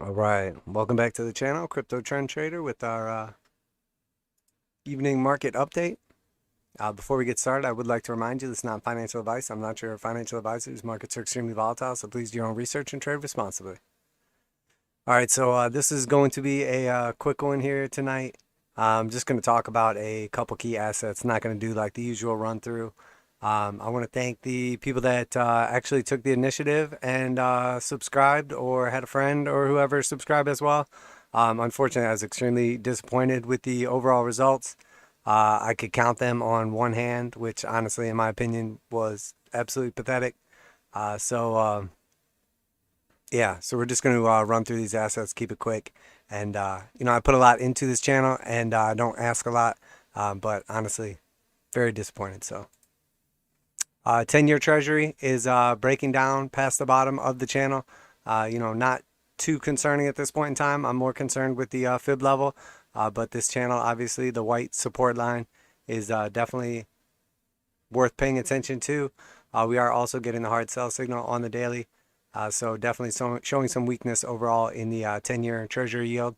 All right, welcome back to the channel, Crypto Trend Trader, with our evening market update. Before we get started, I would like to remind you this is not financial advice. I'm not your financial advisor. These markets are extremely volatile, so please do your own research and trade responsibly. All right, so this is going to be a quick one here tonight. I'm just going to talk about a couple key assets. Not going to do like the usual run through. I want to thank the people that actually took the initiative and subscribed, or had a friend or whoever subscribed as well. Unfortunately, I was extremely disappointed with the overall results. I could count them on one hand, which honestly, in my opinion, was absolutely pathetic. Yeah, so we're just going to run through these assets, keep it quick. And, I put a lot into this channel and I don't ask a lot, but honestly, very disappointed. So 10-year treasury is breaking down past the bottom of the channel. Not too concerning at this point in time. I'm more concerned with the fib level, but this channel, obviously, the white support line is definitely worth paying attention to. We are also getting the hard sell signal on the daily, so definitely showing some weakness overall in the 10-year treasury yield.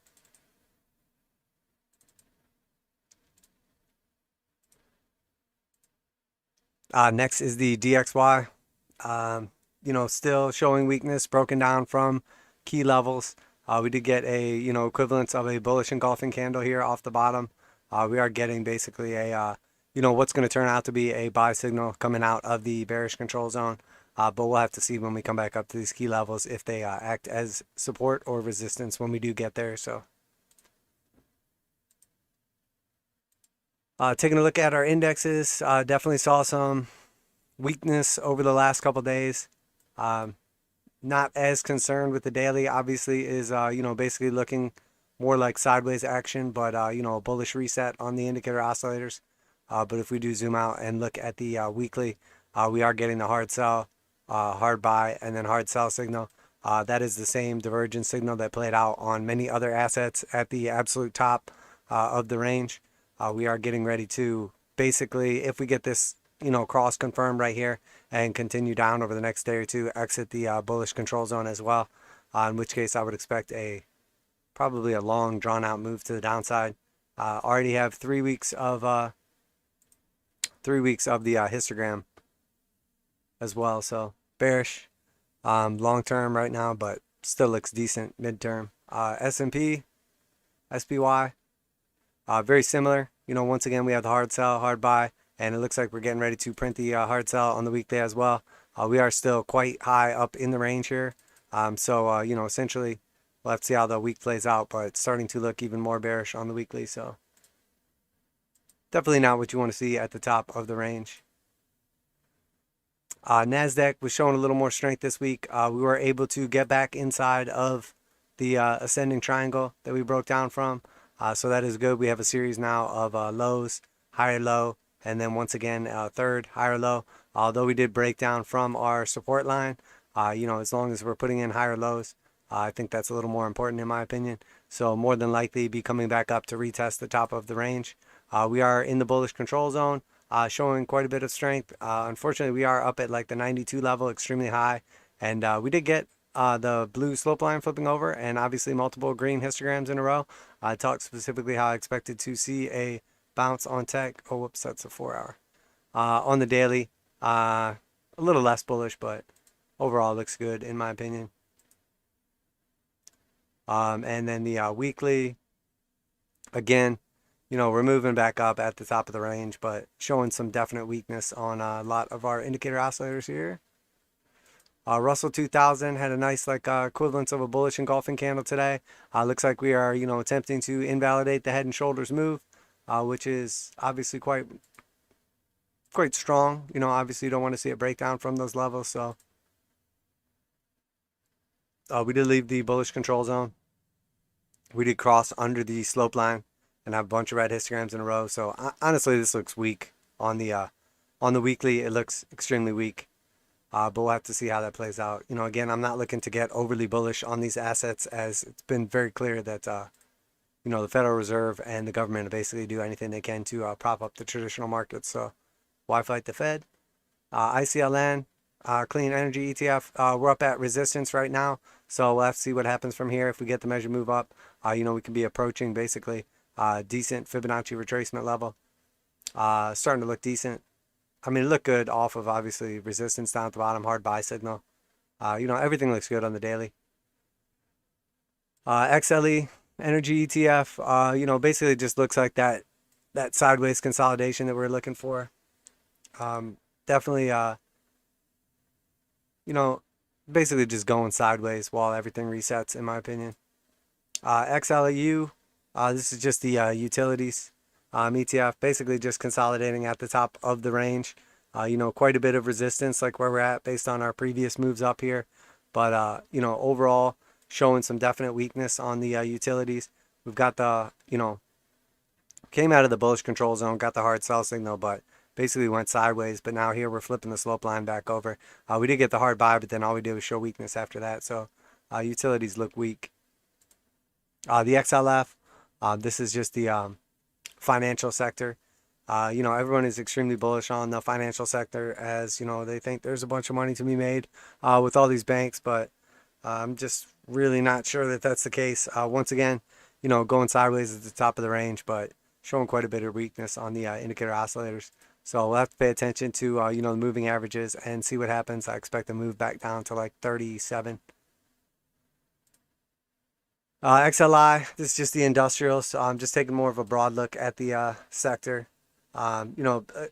Next is the DXY. Still showing weakness, broken down from key levels. We did get a, equivalence of a bullish engulfing candle here off the bottom. We are getting basically a, what's going to turn out to be a buy signal coming out of the bearish control zone. But we'll have to see when we come back up to these key levels if they act as support or resistance when we do get there. So taking a look at our indexes, definitely saw some weakness over the last couple days. Not as concerned with the daily. Obviously is basically looking more like sideways action, but a bullish reset on the indicator oscillators. But if we do zoom out and look at the weekly, we are getting the hard sell, hard buy, and then hard sell signal. That is the same divergence signal that played out on many other assets at the absolute top of the range. We are getting ready to basically, if we get this cross confirmed right here and continue down over the next day or two, exit the bullish control zone as well, in which case I would expect probably a long drawn out move to the downside. Already have 3 weeks of the histogram as well, so bearish long term right now, but still looks decent midterm. S&P, SPY, very similar. Once again, we have the hard sell, hard buy, and it looks like we're getting ready to print the hard sell on the weekday as well. We are still quite high up in the range here. Essentially, we'll have to see how the week plays out, but it's starting to look even more bearish on the weekly. So definitely not what you want to see at the top of the range. Nasdaq was showing a little more strength this week. We were able to get back inside of the ascending triangle that we broke down from. So that is good. We have a series now of lows, higher low, and then once again, third higher low. Although we did break down from our support line, as long as we're putting in higher lows, I think that's a little more important in my opinion. So more than likely be coming back up to retest the top of the range. We are in the bullish control zone, showing quite a bit of strength. Unfortunately, we are up at like the 92 level, extremely high. And we did get the blue slope line flipping over, and obviously multiple green histograms in a row. I talked specifically how I expected to see a bounce on tech. Oh, whoops, that's a 4 hour. On the daily, a little less bullish, but overall looks good in my opinion. And then the weekly, again, we're moving back up at the top of the range, but showing some definite weakness on a lot of our indicator oscillators here. Russell 2000 had a nice equivalence of a bullish engulfing candle today. Looks like we are attempting to invalidate the head and shoulders move, which is obviously quite strong. Obviously you don't want to see it break down from those levels. So we did leave the bullish control zone. We did cross under the slope line and have a bunch of red histograms in a row. So honestly, this looks weak on the weekly. It looks extremely weak. But we'll have to see how that plays out. Again, I'm not looking to get overly bullish on these assets, as it's been very clear that, the Federal Reserve and the government basically do anything they can to prop up the traditional markets. So why fight the Fed? ICLN, Clean Energy ETF, we're up at resistance right now. So we'll have to see what happens from here. If we get the measure move up, we could be approaching basically decent Fibonacci retracement level. Starting to look decent. I mean, it looked good off of obviously resistance down at the bottom, hard buy signal. Everything looks good on the daily. Xle Energy Etf, basically just looks like that sideways consolidation that we're looking for. Definitely, basically just going sideways while everything resets, in my opinion. XLEU, this is just the utilities ETF, basically just consolidating at the top of the range. Quite a bit of resistance like where we're at based on our previous moves up here. But, overall showing some definite weakness on the utilities. We've got the, came out of the bullish control zone, got the hard sell signal, but basically went sideways. But now here we're flipping the slope line back over. We did get the hard buy, but then all we did was show weakness after that. So utilities look weak. The XLF, this is just the financial sector. Everyone is extremely bullish on the financial sector, as they think there's a bunch of money to be made with all these banks, but I'm just really not sure that that's the case. Once again, going sideways at the top of the range, but showing quite a bit of weakness on the indicator oscillators. So we'll have to pay attention to the moving averages and see what happens. I expect to move back down to like 37. XLI, this is just the industrials. So I'm just taking more of a broad look at the sector.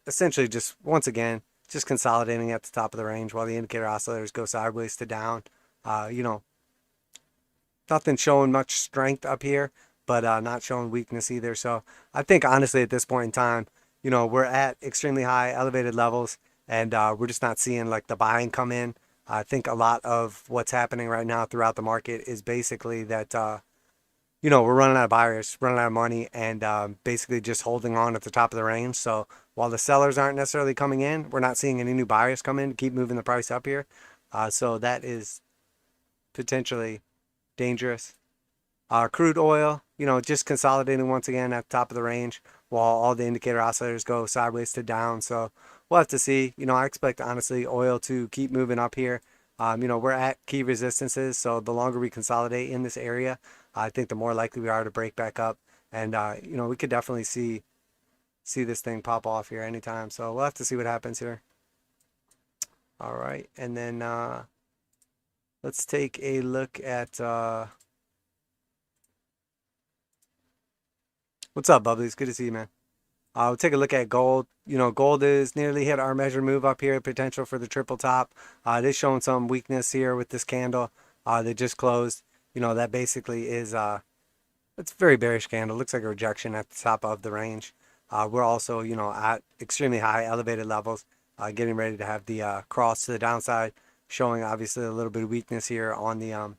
Essentially just, once again, just consolidating at the top of the range while the indicator oscillators go sideways to down. Nothing showing much strength up here, but not showing weakness either. So I think honestly at this point in time, we're at extremely high elevated levels, and we're just not seeing like the buying come in. I think a lot of what's happening right now throughout the market is basically that, we're running out of buyers, running out of money, and basically just holding on at the top of the range. So while the sellers aren't necessarily coming in, we're not seeing any new buyers come in to keep moving the price up here. So that is potentially dangerous. Crude oil, just consolidating once again at the top of the range while all the indicator oscillators go sideways to down. So we'll have to see. I expect honestly oil to keep moving up here. We're at key resistances, so the longer we consolidate in this area, I think the more likely we are to break back up. And we could definitely see this thing pop off here anytime. So we'll have to see what happens here. All right, and then let's take a look at what's up, Bubblies? Good to see you, man. We'll take a look at gold. Gold is nearly hit our measure move up here, potential for the triple top. It is showing some weakness here with this candle that just closed. That basically is, it's a very bearish candle. Looks like a rejection at the top of the range. We're also, at extremely high elevated levels, getting ready to have the cross to the downside, showing obviously a little bit of weakness here on the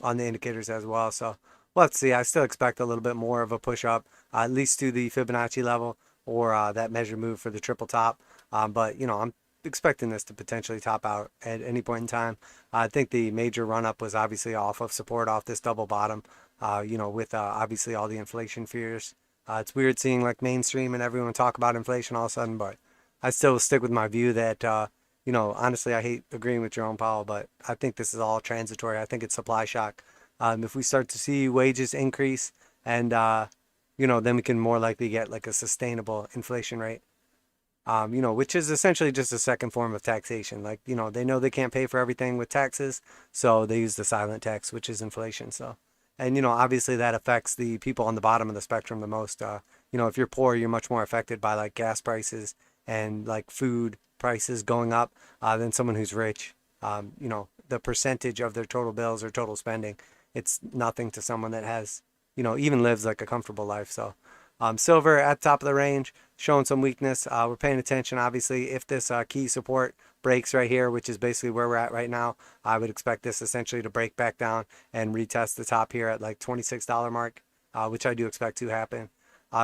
indicators as well. So let's see. I still expect a little bit more of a push up, at least to the Fibonacci level or that measure move for the triple top. But I'm expecting this to potentially top out at any point in time. I think the major run up was obviously off of support off this double bottom, with obviously all the inflation fears. It's weird seeing like mainstream and everyone talk about inflation all of a sudden, but I still stick with my view that, honestly, I hate agreeing with Jerome Powell, but I think this is all transitory. I think it's supply shock. If we start to see wages increase and, then we can more likely get like a sustainable inflation rate, which is essentially just a second form of taxation. Like, they know they can't pay for everything with taxes, so they use the silent tax, which is inflation. So, and, obviously that affects the people on the bottom of the spectrum the most. If you're poor, you're much more affected by like gas prices and like food prices going up than someone who's rich. The percentage of their total bills or total spending, it's nothing to someone that has, even lives like a comfortable life. So silver at the top of the range, showing some weakness. We're paying attention, obviously, if this key support breaks right here, which is basically where we're at right now. I would expect this essentially to break back down and retest the top here at like $26 mark, which I do expect to happen.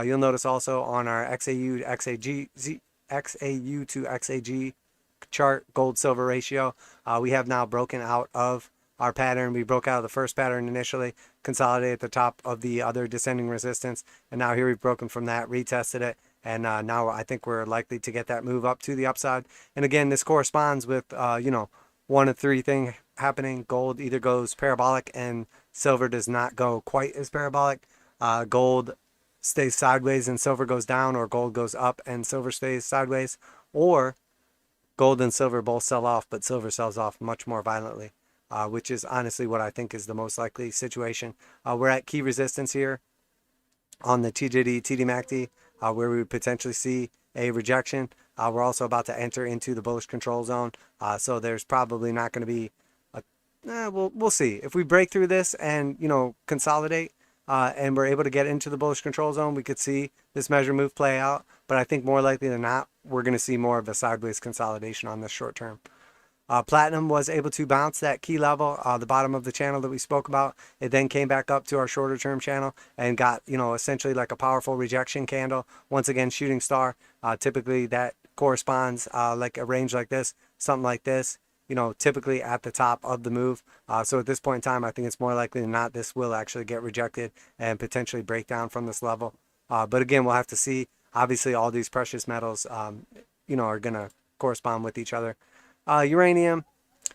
You'll notice also on our XAU to XAG chart, gold silver ratio, we have now broken out of our pattern. We broke out of the first pattern initially, consolidated at the top of the other descending resistance, and now here we've broken from that, retested it, and now I think we're likely to get that move up to the upside. And again, this corresponds with one of three happening. Gold either goes parabolic and silver does not go quite as parabolic. Gold stays sideways and silver goes down, or gold goes up and silver stays sideways, or gold and silver both sell off, but silver sells off much more violently, which is honestly what I think is the most likely situation. We're at key resistance here on the TJD TDMACD, where we would potentially see a rejection. We're also about to enter into the bullish control zone, so there's probably not going to be we'll see. If we break through this and, consolidate, and we're able to get into the bullish control zone, we could see this measure move play out. But I think more likely than not, we're going to see more of a sideways consolidation on this short term. Platinum was able to bounce that key level, the bottom of the channel that we spoke about. It then came back up to our shorter term channel and got, essentially like a powerful rejection candle. Once again, shooting star. Typically that corresponds like a range like this, something like this, typically at the top of the move. So at this point in time, I think it's more likely than not this will actually get rejected and potentially break down from this level. But again, we'll have to see. Obviously, all these precious metals, are going to correspond with each other. Uranium,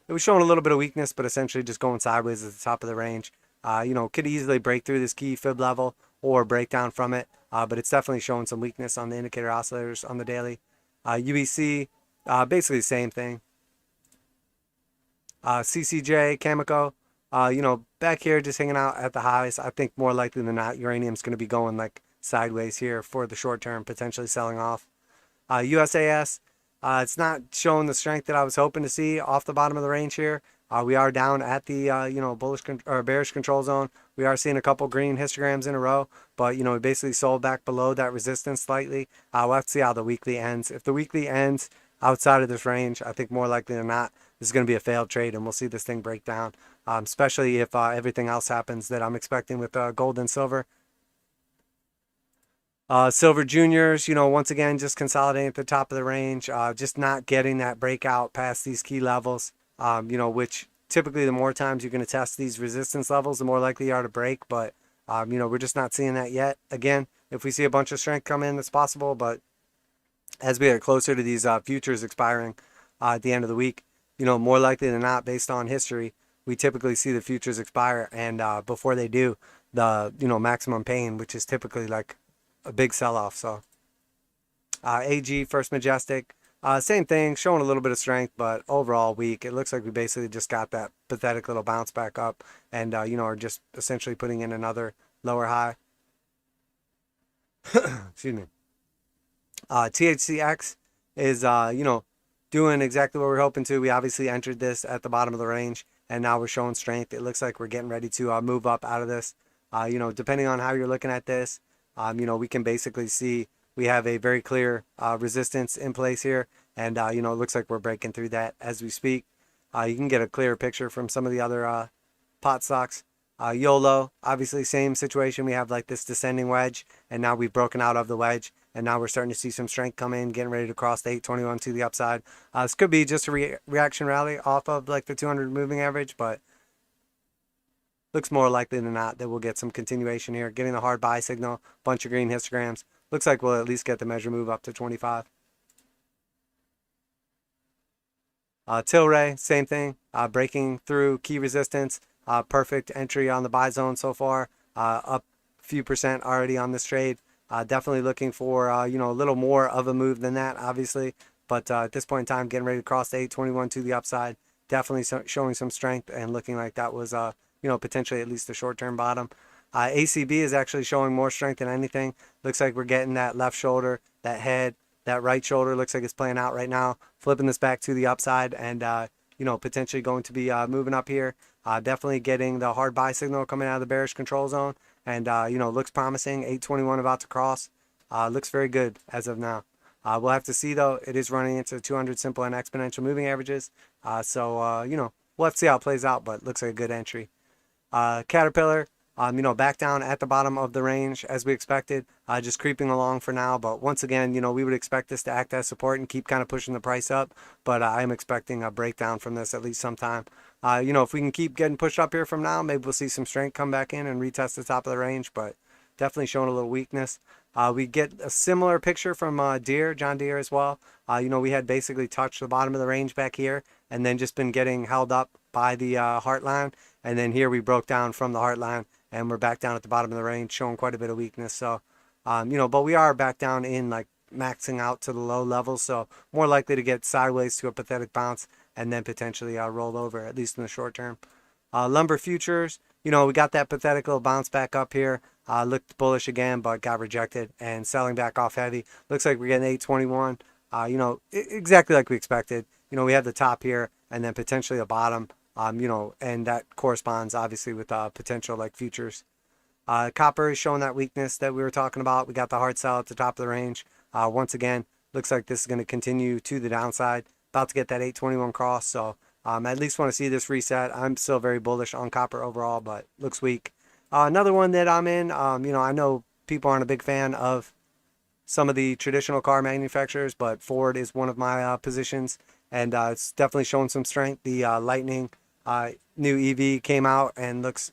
it was showing a little bit of weakness, but essentially just going sideways at the top of the range. Could easily break through this key fib level or break down from it, but it's definitely showing some weakness on the indicator oscillators on the daily. UBC, basically the same thing. CCJ, Chemical, back here just hanging out at the highs. I think more likely than not, uranium's going to be going like sideways here for the short term, potentially selling off. USAS, it's not showing the strength that I was hoping to see off the bottom of the range here. We are down at the bullish or bearish control zone. We are seeing a couple green histograms in a row, but we basically sold back below that resistance slightly. We'll have to see how the weekly ends. If the weekly ends outside of this range, I think more likely than not this is going to be a failed trade, and we'll see this thing break down, especially if everything else happens that I'm expecting with gold and silver. Silver juniors, once again, just consolidating at the top of the range, just not getting that breakout past these key levels, which typically the more times you're going to test these resistance levels, the more likely you are to break. But, we're just not seeing that yet. Again, if we see a bunch of strength come in, that's possible. But as we get closer to these futures expiring at the end of the week, more likely than not, based on history, we typically see the futures expire. And before they do, the, maximum pain, which is typically like a big sell-off. So AG, First Majestic, same thing, showing a little bit of strength, but overall weak. It looks like we basically just got that pathetic little bounce back up and, are just essentially putting in another lower high. Excuse me. THCX is, doing exactly what we're hoping to. We obviously entered this at the bottom of the range, and now we're showing strength. It looks like we're getting ready to move up out of this. Depending on how you're looking at this, we can basically see we have a very clear resistance in place here. And, it looks like we're breaking through that as we speak. You can get a clearer picture from some of the other pot stocks. YOLO, obviously same situation. We have like this descending wedge, and now we've broken out of the wedge. And now we're starting to see some strength come in, getting ready to cross the 821 to the upside. This could be just a reaction rally off of like the 200 moving average, but looks more likely than not that we'll get some continuation here. Getting the hard buy signal, bunch of green histograms. Looks like we'll at least get the measure move up to 25. Tilray, same thing. Breaking through key resistance. Perfect entry on the buy zone so far. Up a few percent already on this trade. Definitely looking for, a little more of a move than that, obviously. But at this point in time, getting ready to cross the 821 to the upside. Definitely showing some strength and looking like that was, potentially at least a short-term bottom. ACB is actually showing more strength than anything. Looks like we're getting that left shoulder, that head, that right shoulder. Looks like it's playing out right now. Flipping this back to the upside and, potentially going to be moving up here. Definitely getting the hard buy signal coming out of the bearish control zone. And, looks promising. 821 about to cross. Looks very good as of now. We'll have to see, though. It is running into 200 simple and exponential moving averages. So, we'll have to see how it plays out, but looks like a good entry. Caterpillar, back down at the bottom of the range as we expected, just creeping along for now. But once again, we would expect this to act as support and keep kind of pushing the price up. But I am expecting a breakdown from this at least sometime. If we can keep getting pushed up here from now, maybe we'll see some strength come back in and retest the top of the range. But definitely showing a little weakness. We get a similar picture from John Deere as well. We had basically touched the bottom of the range back here and then just been getting held up by the heart line, and then here we broke down from the heart line, and we're back down at the bottom of the range, showing quite a bit of weakness. So, but we are back down in like maxing out to the low levels, so more likely to get sideways to a pathetic bounce and then potentially roll over, at least in the short term. Lumber futures, we got that pathetic little bounce back up here. Looked bullish again, but got rejected and selling back off heavy. Looks like we're getting 821. Exactly like we expected. We have the top here and then potentially a bottom. And that corresponds obviously with potential like futures. Copper is showing that weakness that we were talking about. We got the hard sell at the top of the range. Once again, looks like this is going to continue to the downside. About to get that 821 cross, so at least want to see this reset. I'm still very bullish on copper overall, but looks weak. Another one that I'm in, I know people aren't a big fan of some of the traditional car manufacturers, but Ford is one of my positions, and it's definitely showing some strength. The Lightning new EV came out and looks,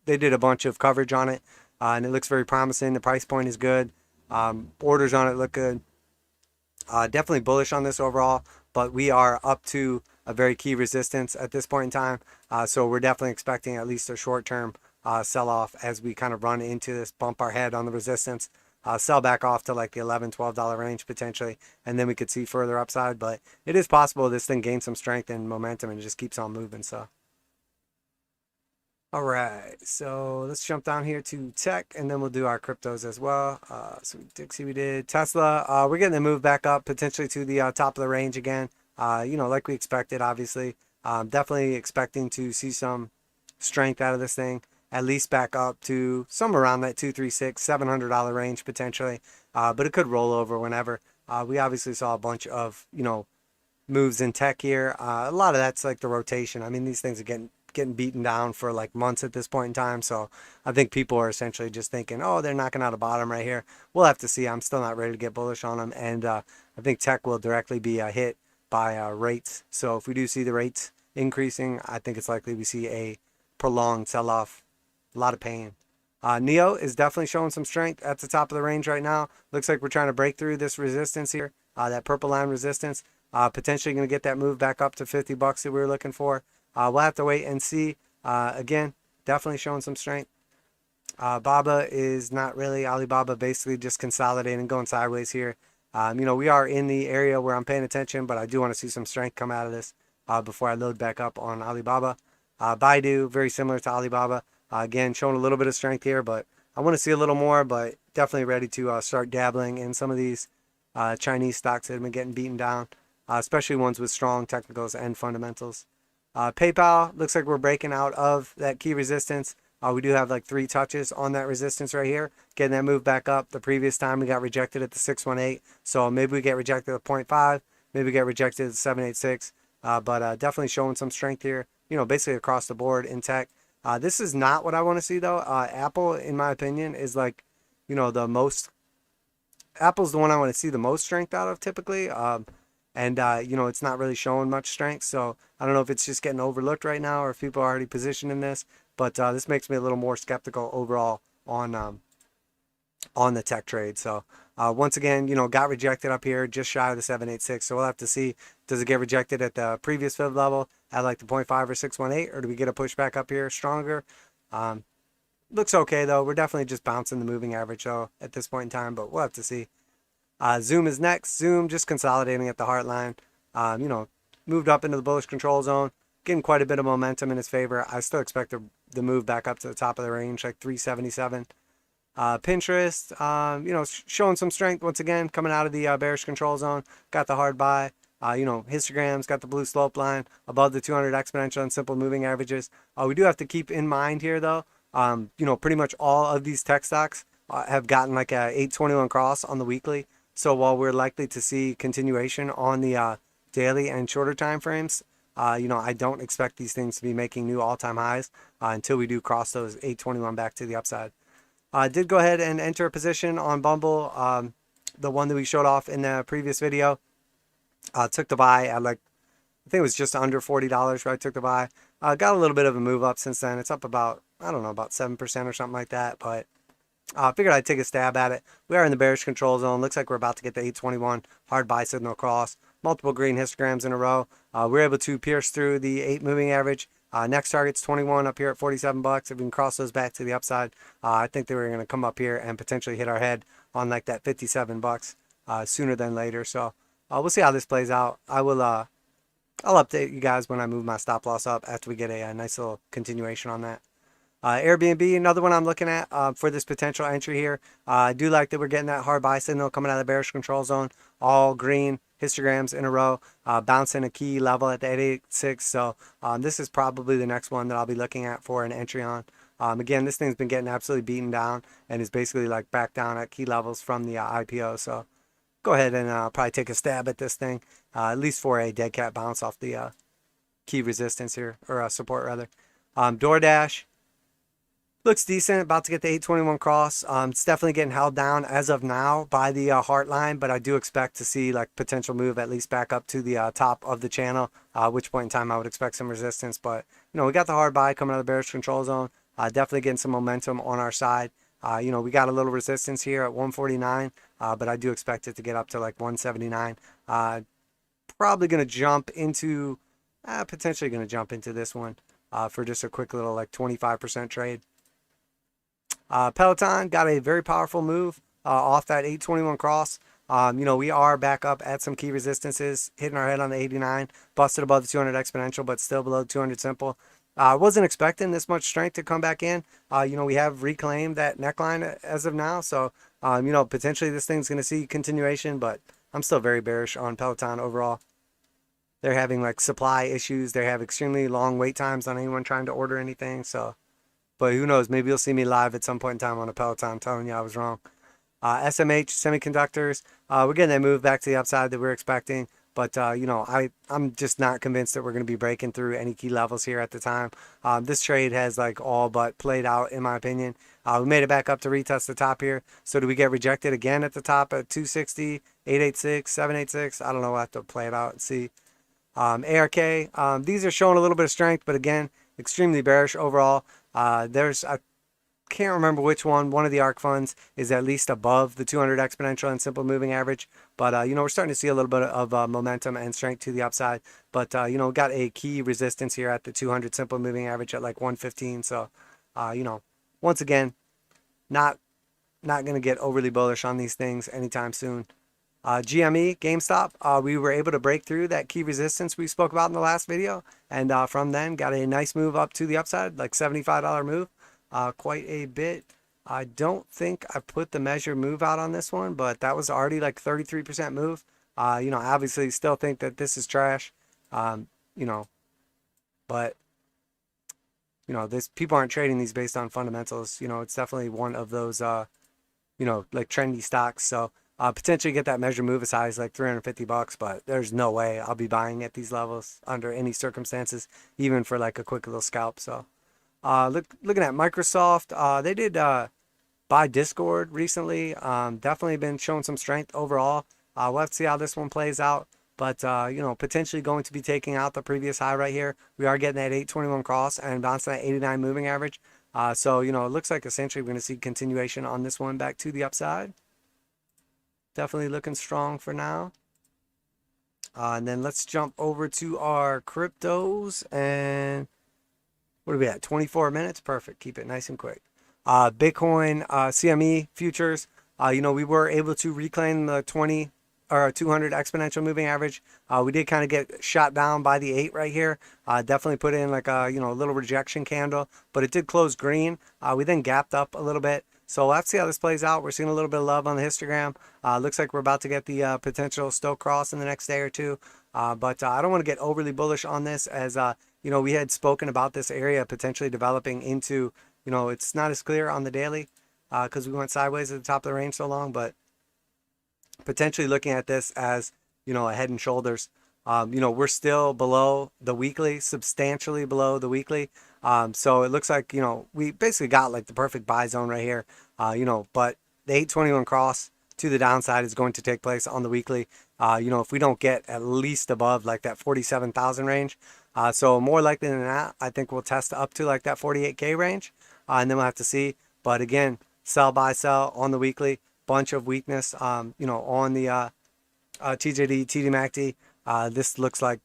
they did a bunch of coverage on it, and it looks very promising. The price point is good. Orders on it look good. Definitely bullish on this overall, but we are up to a very key resistance at this point in time. So we're definitely expecting at least a short-term sell-off as we kind of run into this, bump our head on the resistance, sell back off to like the $11, $12 range potentially, and then we could see further upside. But it is possible this thing gains some strength and momentum and just keeps on moving. So. All right, so let's jump down here to tech, and then we'll do our cryptos as well. So we did Tesla. We're getting the move back up potentially to the top of the range again. Like we expected, obviously. Definitely expecting to see some strength out of this thing, at least back up to somewhere around that $236, $700 range potentially. But it could roll over whenever. We obviously saw a bunch of moves in tech here. A lot of that's like the rotation. I mean, these things are getting beaten down for like months at this point in time, so I think people are essentially just thinking, oh, they're knocking out a bottom right here. We'll have to see. I'm still not ready to get bullish on them, and I think tech will directly be hit by rates. So if we do see the rates increasing, I think it's likely we see a prolonged sell-off. A lot of pain. Neo is definitely showing some strength at the top of the range right now. Looks like we're trying to break through this resistance here, that purple line resistance. Potentially going to get that move back up to $50 that we were looking for. We'll have to wait and see. Again, definitely showing some strength. Baba is not really. Alibaba basically just consolidating, going sideways here. We are in the area where I'm paying attention, but I do want to see some strength come out of this before I load back up on Alibaba. Baidu, very similar to Alibaba. Again, showing a little bit of strength here, but I want to see a little more, but definitely ready to start dabbling in some of these Chinese stocks that have been getting beaten down, especially ones with strong technicals and fundamentals. PayPal looks like we're breaking out of that key resistance. We do have like 3 touches on that resistance right here, getting that move back up. The previous time we got rejected at the 618, so maybe we get rejected at 0.5, maybe we get rejected at 786, but definitely showing some strength here, basically across the board in tech. This is not what I want to see though. Apple, in my opinion, is like, the most, Apple's the one I want to see the most strength out of typically. And, it's not really showing much strength. So I don't know if it's just getting overlooked right now or if people are already positioned in this. But this makes me a little more skeptical overall on the tech trade. So once again, got rejected up here just shy of the 786. So we'll have to see, does it get rejected at the previous fib level at like the 0.5 or 618? Or do we get a pushback up here stronger? Looks okay, though. We're definitely just bouncing the moving average, though, at this point in time. But we'll have to see. Zoom is next. Zoom just consolidating at the heart line. Moved up into the bullish control zone, getting quite a bit of momentum in its favor. I still expect the move back up to the top of the range, like 377. Pinterest, showing some strength once again, coming out of the bearish control zone. Got the hard buy. Histogram's got the blue slope line above the 200 exponential and simple moving averages. We do have to keep in mind here, though, pretty much all of these tech stocks have gotten like a 821 cross on the weekly. So while we're likely to see continuation on the daily and shorter time frames, I don't expect these things to be making new all-time highs until we do cross those 821 back to the upside. Did go ahead and enter a position on Bumble, the one that we showed off in the previous video. Took the buy at like, I think it was just under $40 where I took the buy. Got a little bit of a move up since then. It's up about, I don't know, about 7% or something like that, but figured I'd take a stab at it. We are in the bearish control zone. Looks like we're about to get the 821 hard buy signal across. multiple green histograms in a row. We're able to pierce through the 8 moving average. Next target's 21 up here at 47 bucks. If we can cross those back to the upside, I think they were going to come up here and potentially hit our head on like that 57 bucks sooner than later. So we'll see how this plays out. I'll update you guys when I move my stop loss up after we get a nice little continuation on that. Airbnb, another one I'm looking at for this potential entry here. I do like that we're getting that hard buy signal coming out of the bearish control zone. All green histograms in a row, bouncing a key level at the 886. So this is probably the next one that I'll be looking at for an entry on. Again, this thing's been getting absolutely beaten down and is basically like back down at key levels from the IPO. So go ahead and probably take a stab at this thing, at least for a dead cat bounce off the key resistance here, or support rather. DoorDash looks decent, about to get the 821 cross. It's definitely getting held down as of now by the heart line, but I do expect to see like potential move at least back up to the top of the channel, at which point in time I would expect some resistance. But we got the hard buy coming out of the bearish control zone, definitely getting some momentum on our side. We got a little resistance here at 149, but I do expect it to get up to like 179. Probably going to jump into, potentially going to jump into this one for just a quick little like 25% trade. Peloton got a very powerful move off that 821 cross. We are back up at some key resistances, hitting our head on the 89, busted above the 200 exponential, but still below 200 simple. I wasn't expecting this much strength to come back in. We have reclaimed that neckline as of now. So, potentially this thing's going to see continuation, but I'm still very bearish on Peloton overall. They're having like supply issues. They have extremely long wait times on anyone trying to order anything. So, but who knows? Maybe you'll see me live at some point in time on a Peloton telling you I was wrong. SMH, semiconductors, we're getting that move back to the upside that we're expecting. But, I'm just not convinced that we're going to be breaking through any key levels here at the time. This trade has like all but played out, in my opinion. We made it back up to retest the top here. So do we get rejected again at the top at 260, 886, 786? I don't know. We'll have to play it out and see. ARK, these are showing a little bit of strength, but again, extremely bearish overall. I can't remember which one of the ARK funds is at least above the 200 exponential and simple moving average. But, we're starting to see a little bit of momentum and strength to the upside. But, we got a key resistance here at the 200 simple moving average at like 115. So, once again, not going to get overly bullish on these things anytime soon. GME, GameStop, we were able to break through that key resistance we spoke about in the last video. And from then, got a nice move up to the upside, like $75 move. Quite a bit. I don't think I put the measure move out on this one, but that was already like 33% move. Obviously still think that this is trash. But this people aren't trading these based on fundamentals. It's definitely one of those like trendy stocks. So potentially get that measure move as high as like 350 bucks, but there's no way I'll be buying at these levels under any circumstances, even for like a quick little scalp. So looking at Microsoft, they did buy Discord recently. Definitely been showing some strength overall. We'll have to see how this one plays out. But, potentially going to be taking out the previous high right here. We are getting that 821 cross and bouncing that 89 moving average. So, it looks like essentially we're going to see continuation on this one back to the upside. Definitely looking strong for now. And then let's jump over to our cryptos. And what are we at? 24 minutes? Perfect. Keep it nice and quick. Bitcoin, CME futures. We were able to reclaim the 20 or 200 exponential moving average. We did kind of get shot down by the 8 right here. Definitely put in like a, a little rejection candle, but it did close green. We then gapped up a little bit. So let's see how this plays out. We're seeing a little bit of love on the histogram. Looks like we're about to get the potential Stoch cross in the next day or two. But I don't want to get overly bullish on this as, we had spoken about this area potentially developing into, it's not as clear on the daily because we went sideways at the top of the range so long, but potentially looking at this as, a head and shoulders. We're still below the weekly, substantially below the weekly. So it looks like, we basically got like the perfect buy zone right here, but the 821 cross to the downside is going to take place on the weekly. If we don't get at least above like that 47,000 range. So more likely than not, I think we'll test up to like that 48K range. And then we'll have to see. But again, sell, buy, sell on the weekly. Bunch of weakness, on the TJD, TDMACD. This looks like,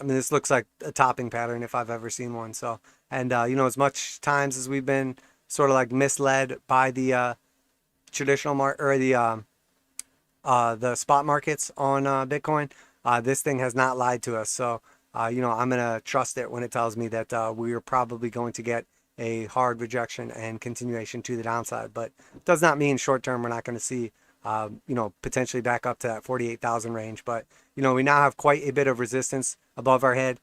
I mean, this looks like a topping pattern if I've ever seen one. So, and you know, as much times as we've been sort of like misled by the traditional or the spot markets on Bitcoin, this thing has not lied to us. So, you know, I'm gonna trust it when it tells me that we are probably going to get a hard rejection and continuation to the downside. But it does not mean short term we're not going to see, you know, potentially back up to that 48,000 range. But, you know, we now have quite a bit of resistance above our head.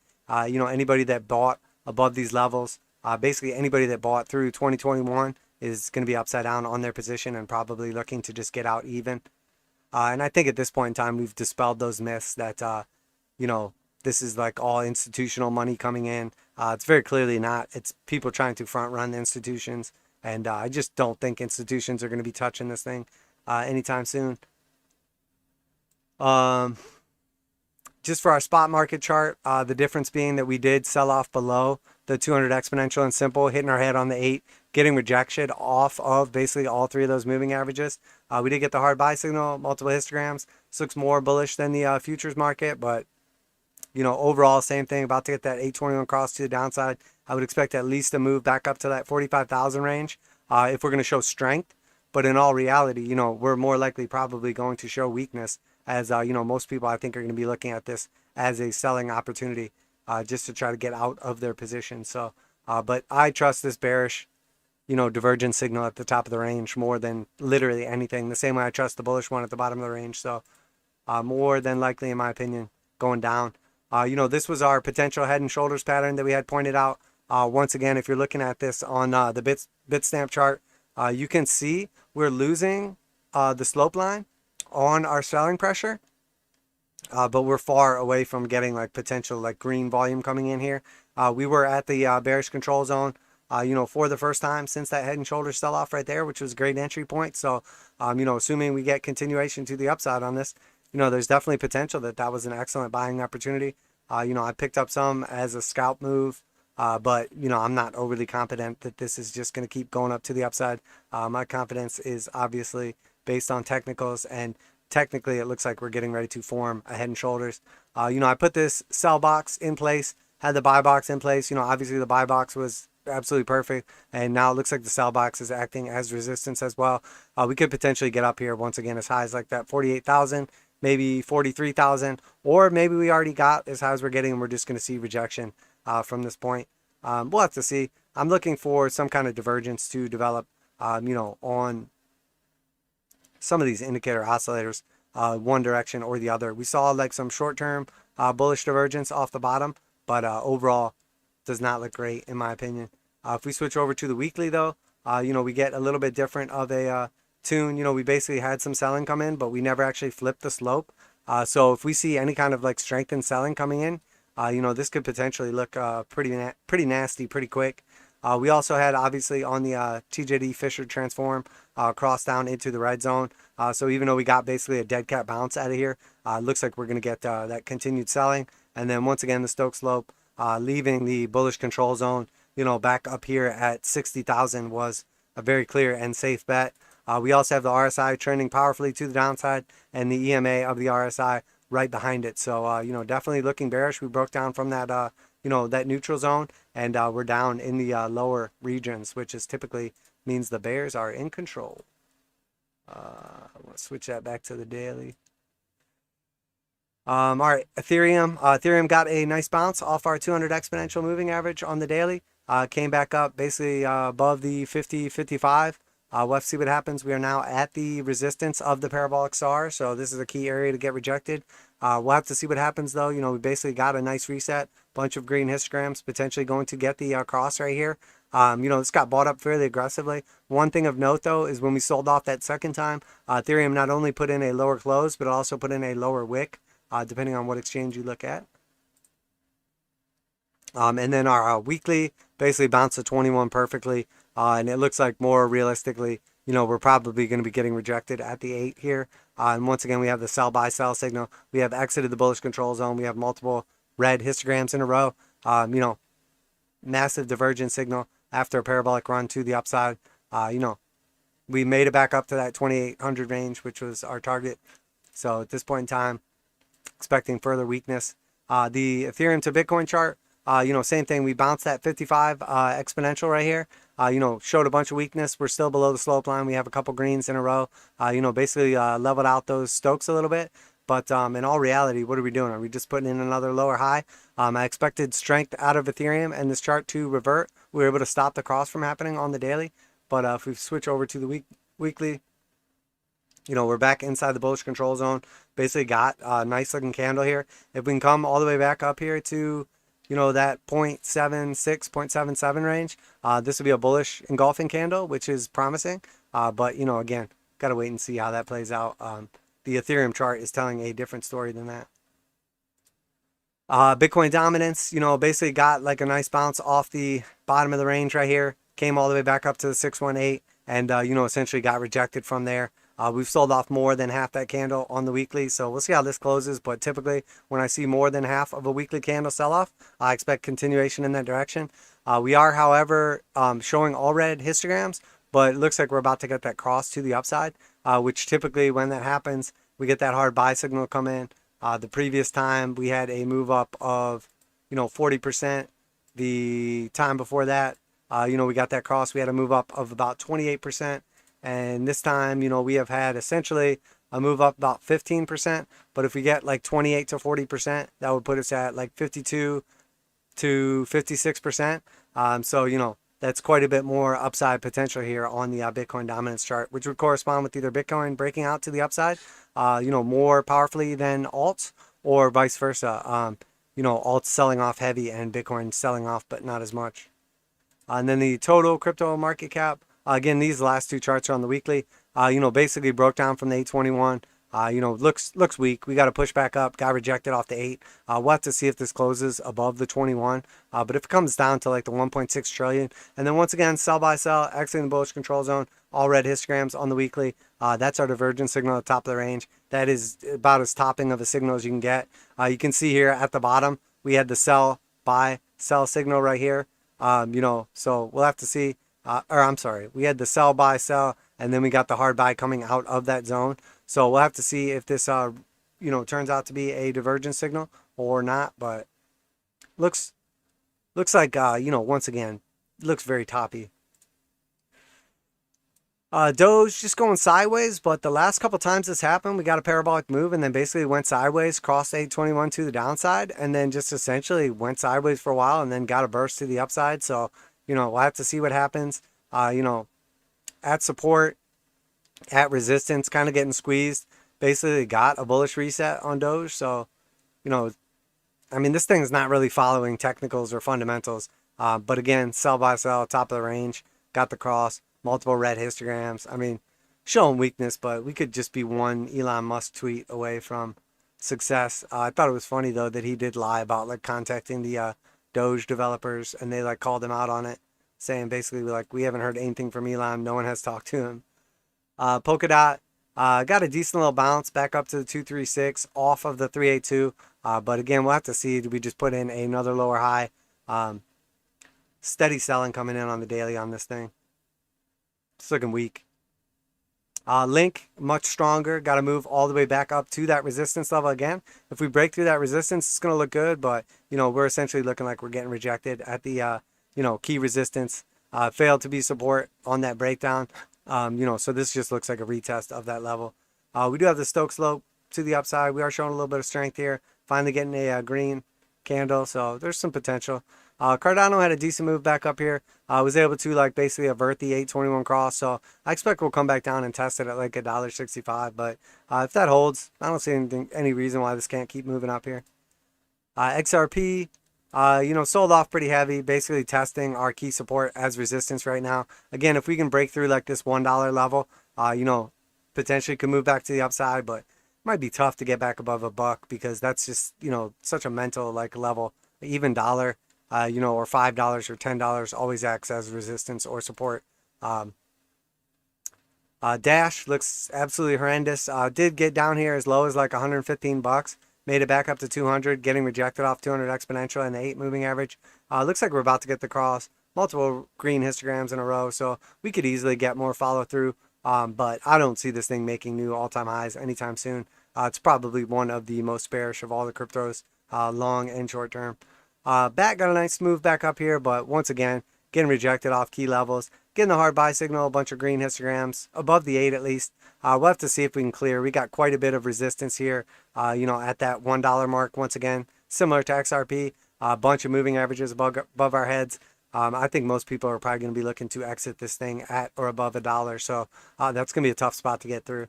You know, anybody that bought above these levels, basically anybody that bought through 2021 is going to be upside down on their position and probably looking to just get out even. And I think at this point in time, we've dispelled those myths that, you know, this is like all institutional money coming in. It's very clearly not. It's people trying to front run the institutions. And I just don't think institutions are going to be touching this thing anytime soon. Just for our spot market chart, the difference being that we did sell off below the 200 exponential and simple, hitting our head on the 8, getting rejection off of basically all three of those moving averages. We did get the hard buy signal, multiple histograms. This looks more bullish than the futures market, but you know, overall, same thing, about to get that 821 cross to the downside. I would expect at least a move back up to that 45,000 range if we're going to show strength. But in all reality, you know, we're more likely probably going to show weakness as, you know, most people I think are going to be looking at this as a selling opportunity just to try to get out of their position. So, but I trust this bearish, you know, divergence signal at the top of the range more than literally anything. The same way I trust the bullish one at the bottom of the range. So more than likely, in my opinion, going down. You know, this was our potential head and shoulders pattern that we had pointed out. Once again, if you're looking at this on the Bitstamp chart, you can see we're losing the slope line on our selling pressure, but we're far away from getting like potential like green volume coming in here. We were at the bearish control zone, you know, for the first time since that head and shoulders sell off right there, which was a great entry point. So, you know, assuming we get continuation to the upside on this, you know, there's definitely potential that that was an excellent buying opportunity. You know, I picked up some as a scalp move, but, you know, I'm not overly confident that this is just going to keep going up to the upside. My confidence is obviously based on technicals, and technically it looks like we're getting ready to form a head and shoulders. You know, I put this sell box in place, had the buy box in place. You know, obviously the buy box was absolutely perfect, and now it looks like the sell box is acting as resistance as well. We could potentially get up here once again as high as like that 48,000. Maybe 43,000, or maybe we already got as high as we're getting and we're just going to see rejection from this point. We'll have to see. I'm looking for some kind of divergence to develop, you know, on some of these indicator oscillators, one direction or the other. We saw like some short-term bullish divergence off the bottom, but overall does not look great in my opinion. If we switch over to the weekly though, you know, we get a little bit different of a tune. You know, we basically had some selling come in, but we never actually flipped the slope. So if we see any kind of like strengthened selling coming in, you know, this could potentially look pretty nasty pretty quick. We also had obviously on the TJD Fisher Transform cross down into the red zone. So even though we got basically a dead cat bounce out of here, it looks like we're going to get that continued selling. And then once again, the Stoch slope leaving the bullish control zone, you know, back up here at 60,000 was a very clear and safe bet. We also have the RSI trending powerfully to the downside and the EMA of the RSI right behind it. So, you know, definitely looking bearish. We broke down from that, you know, that neutral zone, and we're down in the lower regions, which is typically means the bears are in control. Let's switch that back to the daily. All right, Ethereum. Ethereum got a nice bounce off our 200 exponential moving average on the daily. Came back up basically above the 50-55. We'll have to see what happens. We are now at the resistance of the parabolic SAR, so this is a key area to get rejected. We'll have to see what happens, though. You know, we basically got a nice reset, bunch of green histograms, potentially going to get the cross right here. You know, this got bought up fairly aggressively. One thing of note, though, is when we sold off that second time, Ethereum not only put in a lower close, but also put in a lower wick, depending on what exchange you look at. And then our weekly basically bounced to 21 perfectly. And it looks like more realistically, you know, we're probably going to be getting rejected at the 8 here. And once again, we have the sell by sell signal. We have exited the bullish control zone. We have multiple red histograms in a row. You know, massive divergence signal after a parabolic run to the upside. You know, we made it back up to that 2,800 range, which was our target. So at this point in time, expecting further weakness. The Ethereum to Bitcoin chart, same thing. We bounced that 55 exponential right here. Showed a bunch of weakness. We're still below the slope line. We have a couple greens in a row. Basically leveled out those Stochs a little bit. But in all reality, what are we doing? Are we just putting in another lower high? I expected strength out of Ethereum and this chart to revert. We were able to stop the cross from happening on the daily. But if we switch over to the weekly, we're back inside the bullish control zone. Basically got a nice looking candle here. If we can come all the way back up here to, that 0.76, 0.77 range, this would be a bullish engulfing candle, which is promising. But, again, got to wait and see how that plays out. The Ethereum chart is telling a different story than that. Bitcoin dominance, basically got like a nice bounce off the bottom of the range right here. Came all the way back up to the 618 and, essentially got rejected from there. We've sold off more than half that candle on the weekly, so we'll see how this closes. But typically, when I see more than half of a weekly candle sell-off, I expect continuation in that direction. We are, however, showing all red histograms, but it looks like we're about to get that cross to the upside, which typically when that happens, we get that hard buy signal come in. The previous time, we had a move up of, 40%. The time before that, we got that cross. We had a move up of about 28%. And this time, we have had essentially a move up about 15%. But if we get like 28 to 40%, that would put us at like 52 to 56%. So, that's quite a bit more upside potential here on the Bitcoin dominance chart, which would correspond with either Bitcoin breaking out to the upside, more powerfully than alts, or vice versa. Alts selling off heavy and Bitcoin selling off, but not as much. And then the total crypto market cap. Again, these last two charts are on the weekly. Basically broke down from the 821. Looks weak. We got to push back up. Got rejected off the 8. We'll have to see if this closes above the 21. But if it comes down to like the 1.6 trillion, and then once again, sell by sell, exiting the bullish control zone, all red histograms on the weekly. That's our divergence signal at the top of the range. That is about as topping of a signal as you can get. You can see here at the bottom, we had the sell, buy, sell signal right here. So we'll have to see. We had the sell, buy, sell, and then we got the hard buy coming out of that zone. So we'll have to see if this, turns out to be a divergence signal or not. But looks like, once again, looks very toppy. Doge just going sideways, but the last couple times this happened, we got a parabolic move and then basically went sideways, crossed 821 to the downside, and then just essentially went sideways for a while and then got a burst to the upside. So, we'll have to see what happens. At support, at resistance, kind of getting squeezed. Basically got a bullish reset on Doge. So, this thing is not really following technicals or fundamentals. But again, sell by sell, top of the range, got the cross, multiple red histograms. Showing weakness, but we could just be one Elon Musk tweet away from success. I thought it was funny though that he did lie about like contacting the Doge developers, and they like called him out on it, saying basically we haven't heard anything from Elon. No one has talked to him. Polkadot got a decent little bounce back up to the 236 off of the 382. But again, we'll have to see. Do we just put in another lower high? Steady selling coming in on the daily on this thing. It's looking weak. Link, much stronger. Got to move all the way back up to that resistance level again. If we break through that resistance, it's going to look good. But, we're essentially looking like we're getting rejected at the, key resistance. Failed to be support on that breakdown. So this just looks like a retest of that level. We do have the Stochh slope to the upside. We are showing a little bit of strength here. Finally getting a green candle. So there's some potential. Cardano had a decent move back up here. Was able to basically avert the 821 cross. So I expect we'll come back down and test it at like $1.65. But if that holds, I don't see any reason why this can't keep moving up here. XRP, sold off pretty heavy, basically testing our key support as resistance right now. Again, if we can break through like this $1 level, potentially could move back to the upside, but it might be tough to get back above $1 because that's just, such a mental level. Even dollar, or $5 or $10 always acts as resistance or support. Dash looks absolutely horrendous. Did get down here as low as like $115. Made it back up to 200, getting rejected off 200 exponential and the 8 moving average. Looks like we're about to get the cross. Multiple green histograms in a row, so we could easily get more follow through. But I don't see this thing making new all-time highs anytime soon. It's probably one of the most bearish of all the cryptos, long and short term. Bat got a nice move back up here, but once again, getting rejected off key levels. Getting the hard buy signal, a bunch of green histograms, above the 8 at least. We'll have to see if we can clear. We got quite a bit of resistance here, at that $1 mark once again, similar to XRP. A bunch of moving averages above our heads. I think most people are probably going to be looking to exit this thing at or above $1. So that's going to be a tough spot to get through.